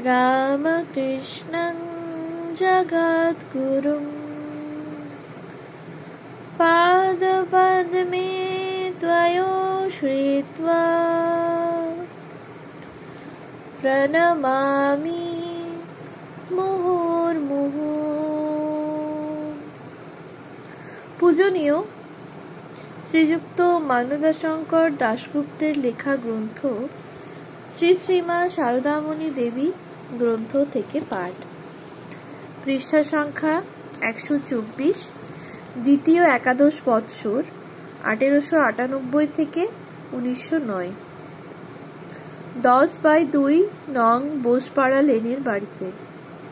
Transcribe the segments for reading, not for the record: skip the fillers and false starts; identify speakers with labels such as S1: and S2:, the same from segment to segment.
S1: রামকৃষ্ণং জগদ্গুরুং পাদপদ্মে ত্বয়োশ্রিত্বা প্রণমামি মুহুর্মুহু। পূজনীয় শ্রীযুক্ত মানদাশঙ্কর দাশগুপ্তের লেখা গ্রন্থ শ্রী শ্রীমা সারদামণি দেবী গ্রন্থ থেকে পাঠ। পৃষ্ঠা সংখ্যা 124, দ্বিতীয় একাদশ বৎসর 1898 থেকে 1909। 10/2 নং বোসপাড়া লেনের বাড়িতে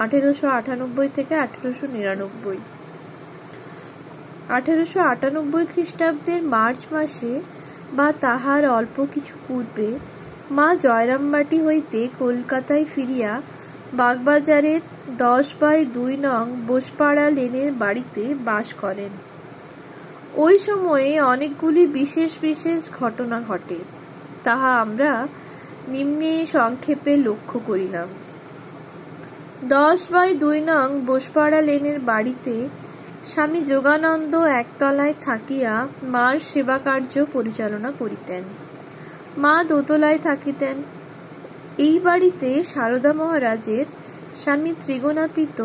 S1: 1898 থেকে 1899। 1898 খ্রিস্টাব্দের মার্চ মাসে বা তাহার অল্প কিছু পূর্বে মা জয়রামবাটি হইতে কলকাতায় ফিরিয়া বাগবাজারের 10/2 নং বোসপাড়া লেনের বাড়িতে বাস করেন। ওই সময়ে অনেকগুলি বিশেষ বিশেষ ঘটনা ঘটে, তাহা আমরা নিম্নে সংক্ষেপে লক্ষ্য করিলাম। 10/2 নং বোসপাড়া লেনের বাড়িতে স্বামী যোগানন্দ একতলায় থাকিয়া মার সেবা কার্য পরিচালনা করিতেন। মা দোতলায় থাকিতেন। এই বাড়িতে সারদা মহারাজের স্বামী ত্রিগুণাতীত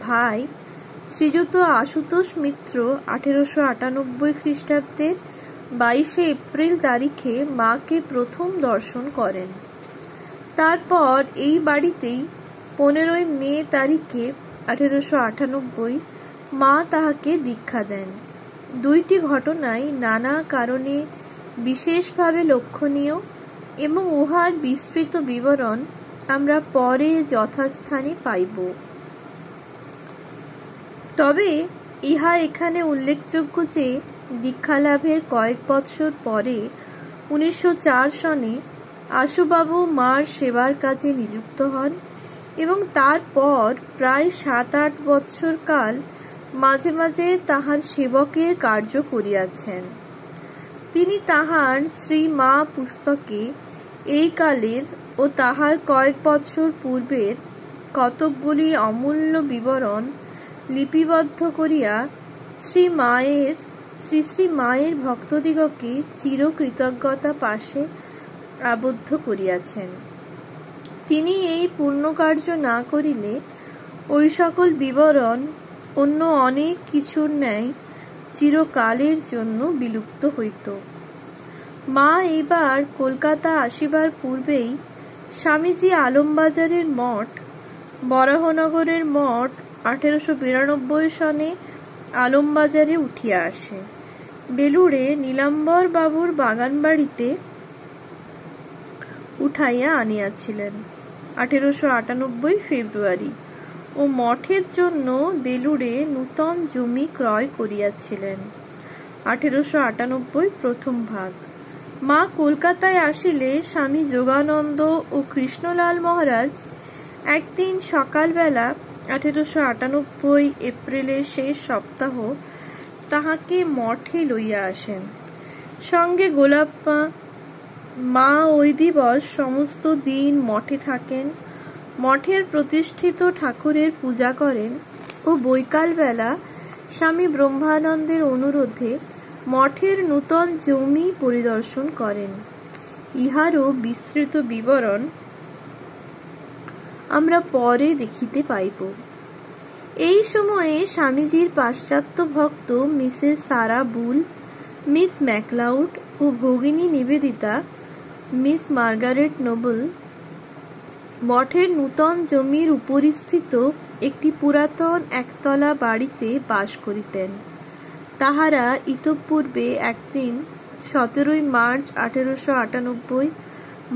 S1: ভাই শ্রীযুত আশুতোষ মিত্র 1898 খ্রিস্টাব্দের 22 এপ্রিল তারিখে মাকে প্রথম দর্শন করেন। তারপর এই বাড়িতেই 15 মে তারিখে 1898 মা তাহাকে দীক্ষা দেন। দুইটি ঘটনাই নানা কারণে বিশেষভাবে লক্ষণীয় এবং উহার বিস্তৃত বিবরণ আমরা পরে যথাস্থানে পাইব। তবে ইহা এখানে উল্লেখযোগ্য যে দীক্ষালাভের কয়েক বৎসর পরে 1904 সনে আশুবাবু মার সেবার কাজে নিযুক্ত হন এবং তারপর প্রায় 7-8 বৎসর কাল মাঝে মাঝে তাহার সেবকের কার্য করিয়াছেন। তিনি তাহার শ্রী মা পুস্তকে এই কালের ও তাহার কয়েক বৎসর পূর্বের কতকগুলি অমূল্য বিবরণ লিপিবদ্ধ করিয়া শ্রী শ্রী মায়ের ভক্তদিগকে চিরকৃতজ্ঞতা পাশে আবদ্ধ করিয়াছেন। তিনি এই পুণ্যকার্য না করিলে ওই সকল বিবরণ অন্য অনেক কিছুর ন্যায় চিরকালের জন্য বিলুপ্ত হইত। মা এইবার কলকাতা আসিবার পূর্বেই স্বামীজি আলমবাজারের মঠ, বরাহনগরের মঠ 1892 সনে আলমবাজারে উঠিয়া আসে। বেলুড়ে নীলাম্বর বাবুর বাগান বাড়িতে উঠাইয়া আনিয়াছিলেন 1898 ফেব্রুয়ারি ও মঠের জন্য বেলুড়ে নূতন জমি ক্রয় করিয়াছিলেন 1898 প্রথম ভাগ। মা কলকাতায় আসিলে স্বামী যোগানন্দ ও কৃষ্ণলাল মহারাজ একদিন সকালবেলা 1898 এপ্রিলের শেষ সপ্তাহ তাহাকে মঠে লইয়া আসেন। সঙ্গে গোলাপ্পা। মা ওই দিবস সমস্ত দিন মঠে থাকেন, মঠের প্রতিষ্ঠিত ঠাকুরের পূজা করেন ও বৈকালবেলা স্বামী ব্রহ্মানন্দের অনুরোধে মঠের নূতন জমি পরিদর্শন করেন। ইহারও বিস্তৃত বিবরণ আমরা পরে দেখিতে পাইব। এই সময়ে স্বামীজির পাশ্চাত্য ভক্ত মিসেস সারা বুল, মিস ম্যাকলাউড ও ভগিনী নিবেদিতা মিস মার্গারেট নোবেল মঠের নূতন জমির উপরিস্থিত একটি পুরাতন একতলা বাড়িতে বাস করিতেন। তাহারা ইতঃপূর্বে একদিন 17 মার্চ 1898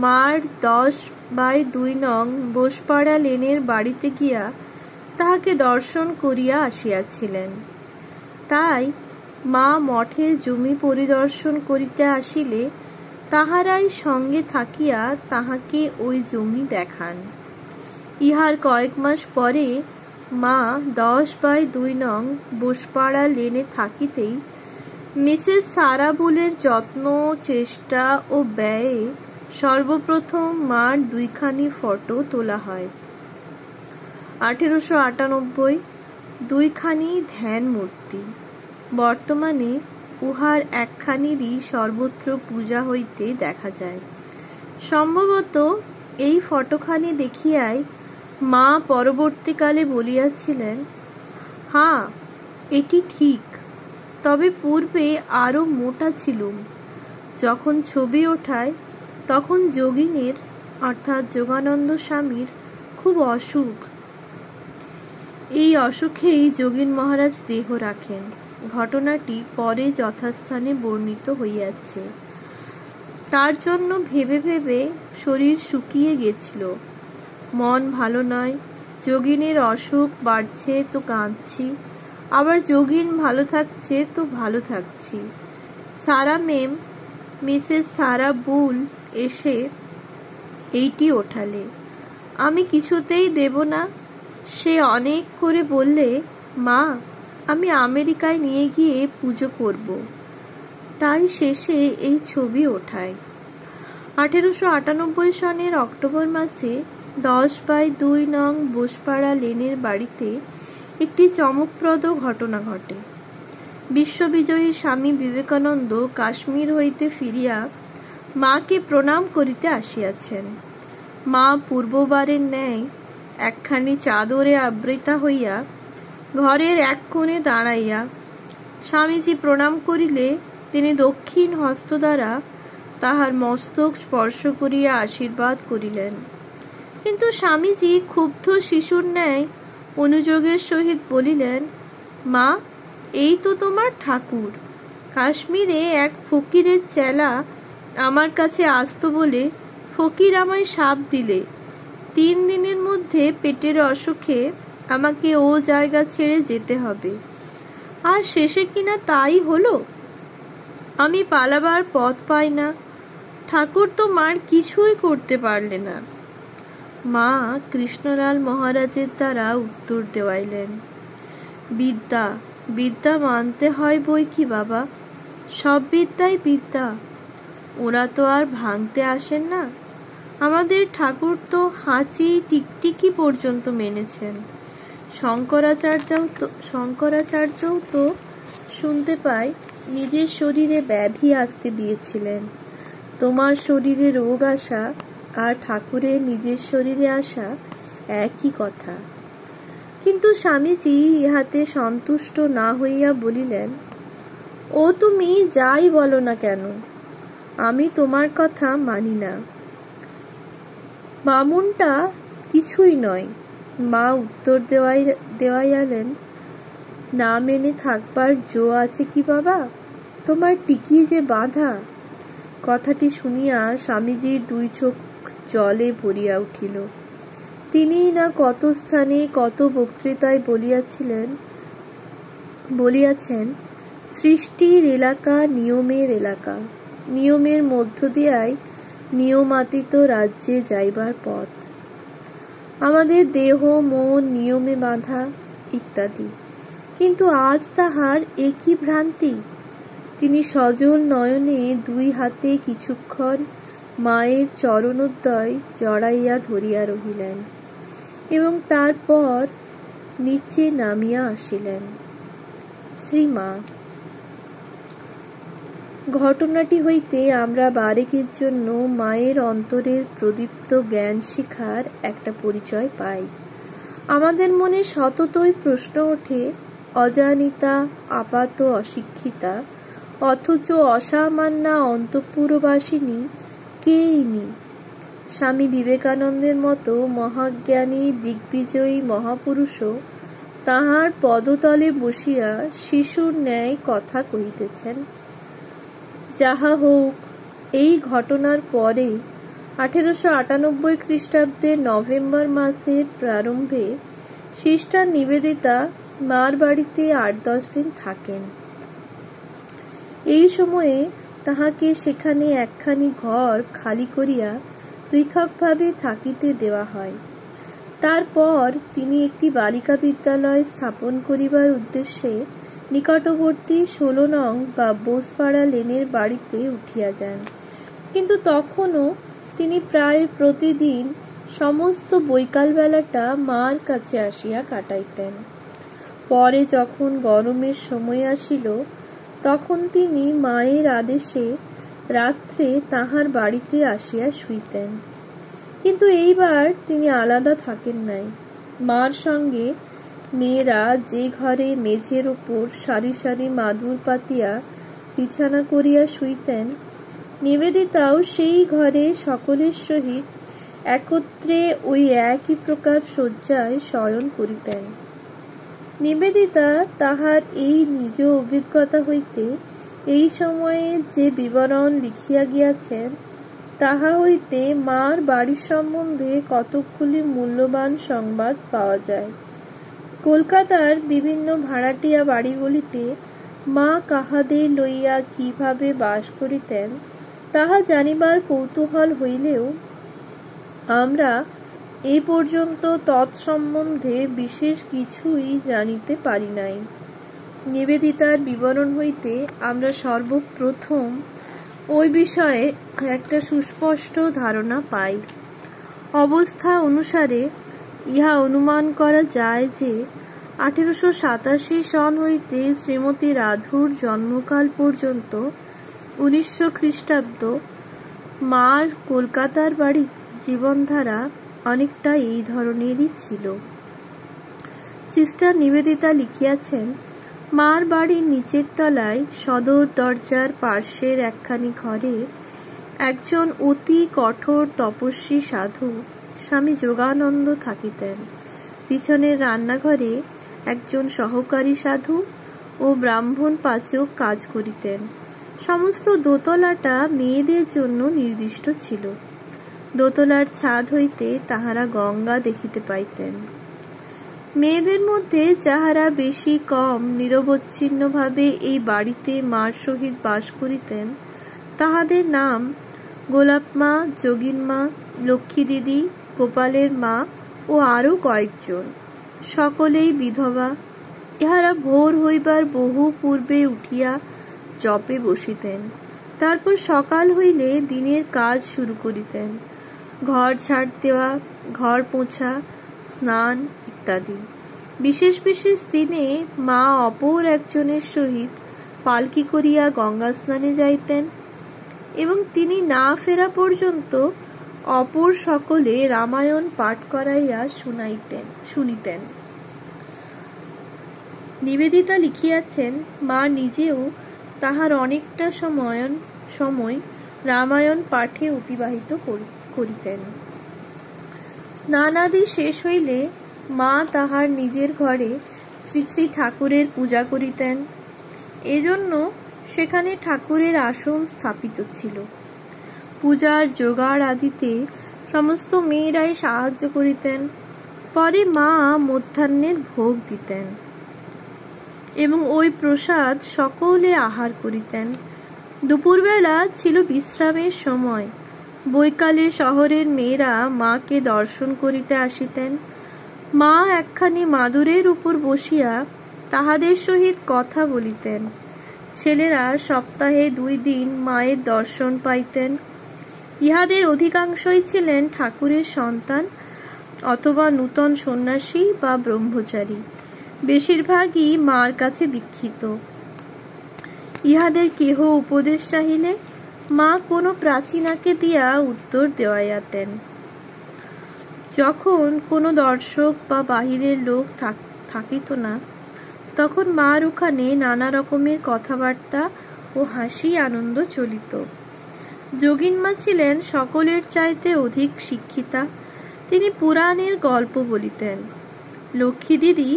S1: মার 10/2 নং বোসপাড়া লেনের বাড়িতে গিয়া তাহাকে দর্শন করিয়া আসিয়াছিলেন। তাই মা মঠের জমি পরিদর্শন করিতে আসিলে তাহারাই সঙ্গে থাকিয়া তাহাকে ওই জমি দেখান। ইহার কয়েক মাস পরে মা 10/2 নং বোসপাড়া লেনে থাকিতেই মিসেস সারা বুলের যত্ন, চেষ্টা ও ব্যয়ে সর্বপ্রথম মার 2খানি ফটো তোলা হয়। 1898 দুইখানি ধ্যান মূর্তি, বর্তমানে উহার একখানিরই সর্বত্র পূজা হইতে দেখা যায়। সম্ভবত এই ফটোখানি দেখিয়াই মা পরবর্তীকালে বলিয়াছিলেন, হ্যাঁ এটি ঠিক, তবে পূর্বে আরো মোটা ছিলুম। যখন ছবি ওঠায় তখন যোগিনীর অর্থাৎ যোগানন্দ স্বামীর খুব অসুখ। এই অসুখেই যোগীন মহারাজ দেহ রাখেন। ঘটনাটি পরে যথাস্থানে বর্ণিত হইয়াছে। তার জন্য ভেবে ভেবে শরীর শুকিয়ে গেছিল, মন ভালো নয়। যোগিনীর অসুখ বাড়ছে তো কাঁদছি, আবার যোগিন ভালো থাকছে তো ভালো থাকছি। সারা মেম, মিসেস সারা বুল এসে এইটি ওঠালে। আমি কিছুতেই দেব না। সে অনেক করে বললে, মা আমি আমেরিকায় নিয়ে গিয়ে পুজো করব। তাই শেষে এই ছবি ওঠায়। 1898 সনের অক্টোবর মাসে 10/2 নং বোসপাড়া লেনের বাড়িতে একটি চমকপ্রদ ঘটনা ঘটে। বিশ্ববিজয়ী স্বামী বিবেকানন্দ কাশ্মীর হইতে ফিরিয়া মাকে প্রণাম করিতে আসিয়াছেন। মা পূর্ববারের ন্যায় একখানি চাদরে আবৃতা হইয়া ঘরের এক কোণে দাঁড়াইয়া। স্বামীজি প্রণাম করিলে তিনি দক্ষিণ হস্ত দ্বারা তাহার মস্তক স্পর্শ করিয়া আশীর্বাদ করিলেন। কিন্তু স্বামীজি ক্ষুব্ধ শিশুর ন্যায় অনুযোগের সহিত বলিলেন, মা এই তো তোমার ঠাকুর। কাশ্মীরে এক ফকিরের চেলা আমার কাছে আসতো বলে ফকির আমায় শাপ দিলে 3 দিনের মধ্যে পেটের অসুখে আমাকে ও জায়গা ছেড়ে যেতে হবে। আর শেষে কিনা তাই হলো। আমি পালাবার পথ পাই না। ঠাকুর তো মার কিছুই করতে পারলে না। মা কৃষ্ণলাল মহারাজের দ্বারা উত্তর দেওয়াইলেন, বিদ্যা বিদ্যা মানতে হয় বই কি বাবা, সব বিদ্যাই বিদ্যা। ওরা তো আর ভাঙতে আসেন না। আমাদের ঠাকুর তো হাঁচি টিকটিকি পর্যন্ত মেনেছেন। শঙ্করাচার্যও তো শুনতে পাই নিজের শরীরে ব্যাধি আসতে দিয়েছিলেন। তোমার শরীরে রোগ আসা আর ঠাকুরের নিজের শরীরে আসা একই কথা। কিন্তু স্বামীজি ইহাতে সন্তুষ্ট না হইয়া বলিলেন, ও তুমি যাই বলো না কেন, আমি তোমার কথা মানি না। বামুনটা কিছুই নয়। মা উত্তর দেওয়াইলেন, না মেনে থাকবার জো আছে কি বাবা, তোমার টিকি যে বাঁধা। কথাটি শুনিয়া স্বামীজির 2 চোখ জলে ভরিয়া উঠিল। তিনিই না কত স্থানে কত বক্তৃতায় বলিয়াছেন, সৃষ্টির এলাকা নিয়মের এলাকা, নিয়মের মধ্য দিয়াই নিয়মাতীত রাজ্যে যাইবার পথ। আমাদের দেহ মন নিয়মে বাঁধা ইত্যাদি। কিন্তু আজ তাহার একই ভ্রান্তি। তিনি সজল নয়নে 2 হাতে কিছুক্ষণ মায়ের চরণোদ্বয় জড়াইয়া ধরিয়া রহিলেন এবং তারপর নিচে নামিয়া আসিলেন। শ্রীমা। ঘটনাটি হইতে আমরা বারেকের জন্য মায়ের অন্তরের প্রদীপ্ত জ্ঞান শিখার একটা পরিচয় পাই। আমাদের মনে সততই প্রশ্ন ওঠে, অজানিতা আপাত অশিক্ষিতা অথচ অসামান্যা অন্তঃপুরবাসিনী কে ইনি? স্বামী বিবেকানন্দের মতো মহাজ্ঞানী দিগ্বিজয়ী মহাপুরুষও তাহার পদতলে বসিয়া শিশুর ন্যায় কথা কহিতেছেন। যাহা হোক, এই ঘটনার পরে 1898 খ্রিস্টাব্দের নভেম্বর মাসের প্রারম্ভে সিস্টার নিবেদিতা মার বাড়িতে 8-10 দিন থাকেন। এই সময়ে তাহাকে সেখানে একখানি ঘর খালি করিয়া পৃথকভাবে থাকিতে দেওয়া হয়। তারপর তিনি একটি বালিকা বিদ্যালয় স্থাপন করিবার উদ্দেশ্যে নিকটবর্তী 16 নং বা বোসপাড়া লেনের বাড়িতে উঠিয়া যান। কিন্তু তখনও তিনি প্রায় প্রতিদিন সমস্ত বৈকাল বেলাটা মার কাছে আসিয়া কাটাইতেন। পরে যখন গরমের সময় আসিল, তখন তিনি মায়ের আদেশে রাত্রে তাহার বাড়িতে আসিয়া শুইতেন। কিন্তু এইবার তিনি আলাদা থাকেন নাই। মার সঙ্গে মেয়েরা যে ঘরে মেঝের উপর সারি সারি মাদুর পাতিয়া বিছানা করিয়া শুইতেন, নিবেদিতাও সেই ঘরে সকলের সহিত একত্রে ওই একই প্রকার শয্যায় শয়ন করিতেন। নিবেদিতা তাহার এই নিজ অভিজ্ঞতা হইতে এই সময়ে যে বিবরণ লিখিয়া গিয়াছেন, তাহা হইতে মার বাড়ির সম্বন্ধে কতকগুলি মূল্যবান সংবাদ পাওয়া যায়। কলকাতার বিভিন্ন ভাড়াটিয়া বাড়িগুলিতে মা কাহাদের লইয়া কিভাবে বাস করিতেন তাহা জানিবার কৌতূহল হইলেও আমরা এই পর্যন্ত তৎসম্বন্ধে বিশেষ কিছুই জানিতে পারি নাই। নিবেদিতার বিবরণ হইতে আমরা সর্বপ্রথম ওই বিষয়ে একটা সুস্পষ্ট ধারণা পাই। অবস্থা অনুসারে ইহা অনুমান করা যায় যে 1887 সন হইতে শ্রীমতী রাধুর জন্মকাল পর্যন্ত 1900 খ্রিস্টাব্দ মার কলকাতার বাড়ির জীবনধারা অনেকটা এই ধরনেরই ছিল। সিস্টার নিবেদিতা লিখিয়াছেন, মার বাড়ির নিচের তলায় সদর দরজার পার্শ্বের একখানি ঘরে একজন অতি কঠোর তপস্বী সাধু স্বামী যোগানন্দ থাকিতেন। পিছনের রান্নাঘরে একজন সহকারী সাধু ও ব্রাহ্মণ পাচক কাজ করিতেন। সমস্ত দোতলাটা মেয়েদের জন্য নির্দিষ্ট ছিল। দোতলার ছাদ হইতে তাহারা গঙ্গা দেখিতে পাইতেন। মেয়েদের মধ্যে যাহারা বেশি কম নিরবচ্ছিন্নভাবে এই বাড়িতে মার সহিত বাস করিতেন, তাহাদের নাম গোলাপমা, যোগিনমা, লক্ষ্মী দিদি, গোপালের মা ও আরও কয়েকজন। সকলেই বিধবা। ইহারা ভোর হইবার বহু পূর্বে উঠিয়া জপে বসিতেন। তারপর সকাল হইলে দিনের কাজ শুরু করিতেন, ঘর ঝাড় দেওয়া, ঘর পোছা, স্নান ইত্যাদি। বিশেষ বিশেষ দিনে মা অপর একজনের সহিত পালকি করিয়া গঙ্গা স্নানে যাইতেন এবং তিনি না ফেরা পর্যন্ত অপর সকলে রামায়ণ পাঠ করাইয়া শুনিতেন। নিবেদিতা লিখিয়াছেন, মা নিজেও তাহার অনেকটা সময় রামায়ণ পাঠে অতিবাহিত করিতেন। স্নানাদি শেষ হইলে মা তাহার নিজের ঘরে শ্রী শ্রী ঠাকুরের পূজা করিতেন। এজন্য সেখানে ঠাকুরের আসন স্থাপিত ছিল। পূজার জোগাড় আদিতে সমস্ত মেয়েরাই সাহায্য করিতেন। পরে মা মধ্যাহ্নের ভোগ দিতেন এবং ওই প্রসাদ সকলে আহার করিতেন। দুপুরবেলা ছিল বিশ্রামের সময়। বৈকালে শহরের মেয়েরা মাকে দর্শন করিতে আসিতেন। মা একখানি মাদুরের উপর বসিয়া তাহাদের সহিত কথা বলিতেন। ছেলেরা সপ্তাহে 2 দিন মায়ের দর্শন পাইতেন। ইহাদের অধিকাংশই ছিলেন ঠাকুরের সন্তান অথবা নূতন সন্ন্যাসী বা ব্রহ্মচারী। বেশিরভাগই মার কাছে দীক্ষিত। ইহাদের কেহ উপদেশ চাহিলে মা কোনো প্রাচীনাকে দিয়া উত্তর দেওয়াইয়াতেন। যখন কোনো দর্শক বা বাহিরের লোক থাকিত না, তখন মার ওখানে নানা রকমের কথাবার্তা ও হাসি আনন্দ চলিত। যোগিনমা ছিলেন সকলের চাইতে অধিক শিক্ষিতা। তিনি পুরাণের গল্প বলিতেন। লক্ষ্মী দিদি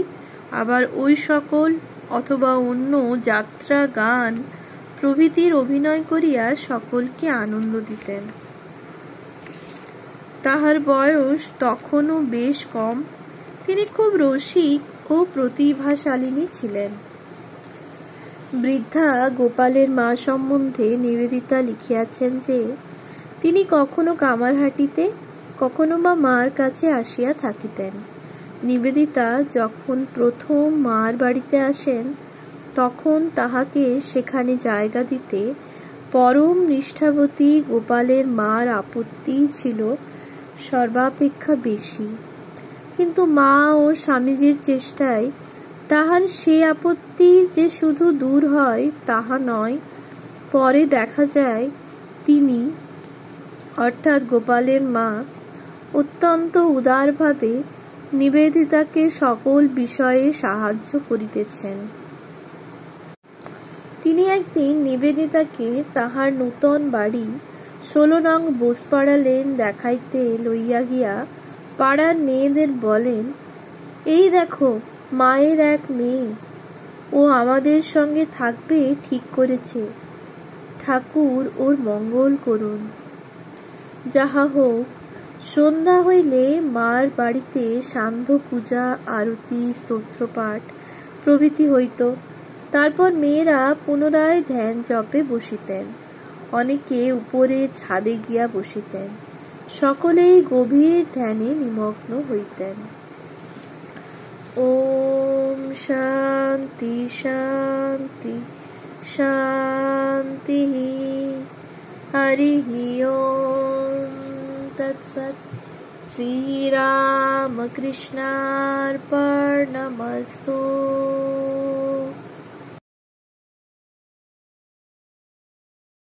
S1: আবার ওই সকল অথবা অন্য যাত্রা, গান প্রভৃতির অভিনয় করিয়া সকলকে আনন্দ দিতেন। তাহার বয়স তখনও বেশ কম। তিনি খুব রসিক ও প্রতিভাশালিনী ছিলেন। বৃদ্ধা গোপালের মা সম্বন্ধে নিবেদিতা লিখিয়াছেন যে তিনি কখনো কামারহাটিতে, কখনো বা মার কাছে আসিয়া থাকিতেন। নিবেদিতা যখন প্রথম মার বাড়িতে আসেন, তখন তাহাকে সেখানে জায়গা দিতে পরম নিষ্ঠাবতী গোপালের মার আপত্তি ছিল সর্বাপেক্ষা বেশি। কিন্তু মা ও স্বামীজির চেষ্টায় তাহার সে আপত্তি যে শুধু দূর হয় তাহা নয়, পরে দেখা যায় তিনি অর্থাৎ গোপালের মা অত্যন্ত উদারভাবে নিবেদিতাকে সকল বিষয়ে সাহায্য করিতেছেন। তিনি একদিন নিবেদিতাকে তাহার নূতন বাড়ি 16 নং বোসপাড়া লেন দেখাইতে লইয়া গিয়া পাড়ার মেয়েদের বলেন, এই দেখো মায়ের এক মেয়ে, ও আমাদের সঙ্গে থাকবে ঠিক করেছে, ঠাকুর ওর মঙ্গল করুন। যাহা হোক, সন্ধ্যা হইলে মার বাড়িতে সান্ধ্য পূজা, আরতি, স্তোত্রপাঠ প্রভৃতি হইত। তারপর মেয়েরা পুনরায় ধ্যান জপে বসিতেন, অনেকে উপরে ছাদে গিয়া বসিতেন, সকলেই গভীর ধ্যানে নিমগ্ন হইতেন। ওম শান্তি শান্তি শান্তি। হরি ওম তৎসৎ। শ্রীরামকৃষ্ণার্পণমস্তু।